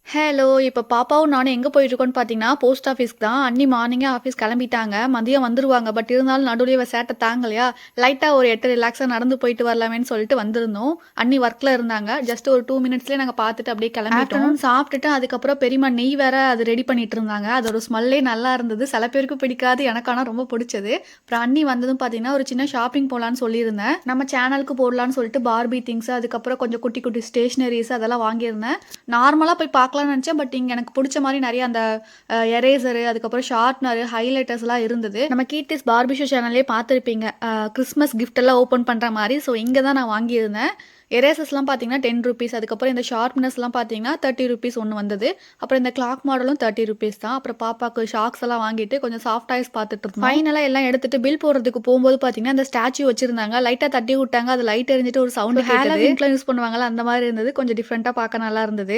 Hello! இப்ப பாப்பாவும் நானும் எங்க போயிட்டுருக்கோம்ன்னு பார்த்தீங்கன்னா, போஸ்ட் ஆஃபீஸ்க்கு தான். அண்ணி மார்னிங்கே ஆஃபீஸ் கிளம்பிட்டாங்க. மதியம் வந்துருவாங்க. பட் இருந்தாலும் நடுவுல இவ சேட்ட தாங்கலையா, லைட்டா ஒரு 8 ரிலாக்ஸா நடந்து போயிட்டு வரலாமேன்னு சொல்லிட்டு வந்திருந்தோம். அண்ணி ஒர்க்ல இருந்தாங்க. ஜஸ்ட் ஒரு 2 மினிட்ஸ்லயே நாங்க பார்த்துட்டு அப்படியே கிளம்பிட்டோம். ஆஃப்டர்நூன் சாப்பிட்டுட்டு அதுக்கப்புறம் பெரியம்மா நெய் வேற அது ரெடி பண்ணிட்டு இருந்தாங்க. அதோட ஸ்மெல்லே நல்லா இருந்தது. சில பேருக்கு பிடிக்காது. எனக்கு ஆனா ரொம்ப பிடிச்சது. அப்புறம் அண்ணி வந்ததும் பார்த்தீங்கன்னா, ஒரு சின்ன ஷாப்பிங் போலான்னு சொல்லியிருந்தேன். நம்ம சேனலுக்கு போடலான்னு சொல்லிட்டு பார்பி திங்ஸ், அதுக்கப்புறம் கொஞ்சம் குட்டி குட்டி ஸ்டேஷனரீஸ் அதெல்லாம் வாங்கியிருந்தேன். நார்மலா போய் பார்க்கலாம்னு நெனச்சேன். பட் இங்க எனக்கு புடிச்ச மாரி நெறைய அந்த எரேசரு, அதுக்கப்புறம் ஷார்ப்னரு, ஹைலைட்டர்ஸ்லாம் இருந்தது. நம்ம கீர்த்திஸ் பார்பி ஷோ சேனல்லயே பார்த்துருப்பீங்க. கிறிஸ்மஸ் கிஃப்ட் எல்லாம் ஓப்பன் பண்ற மாரி. ஸோ இங்க தான் நான் வாங்கியிருந்தேன். எரேசர்ஸ்லாம் பார்த்தீங்கன்னா ₹10 அதுக்கப்புறம் இந்த ஷார்ப்னர்ஸ்லாம் பார்த்தீங்கன்னா ₹30 ஒண்ணு வந்தது. அப்புறம் இந்த கிளாக் மாடலும் ₹30 தான். அப்புறம் பாப்பாக்கு ஷாக்ஸ் எல்லாம் வாங்கிட்டு கொஞ்சம் சாஃப்ட் டாய்ஸ் பார்த்துட்டு இருந்தோம். ஃபைனலா எல்லாம் எடுத்துட்டு பில் போடுறதுக்கு போம்போது பார்த்தீங்கன்னா, அந்த ஸ்டாச்சு வச்சிருந்தாங்க. லைட்டா தட்டி விட்டாங்க. அது லைட் எரிஞ்சுட்டு ஒரு சவுண்ட் கேட்டது. ஹாலோவீன்க்குலாம் யூஸ் பண்ணுவாங்கல்ல, அந்த மாரி இருந்தது. கொஞ்சம் டிஃப்ரெண்ட்டா பார்க்க நல்லா இருந்தது.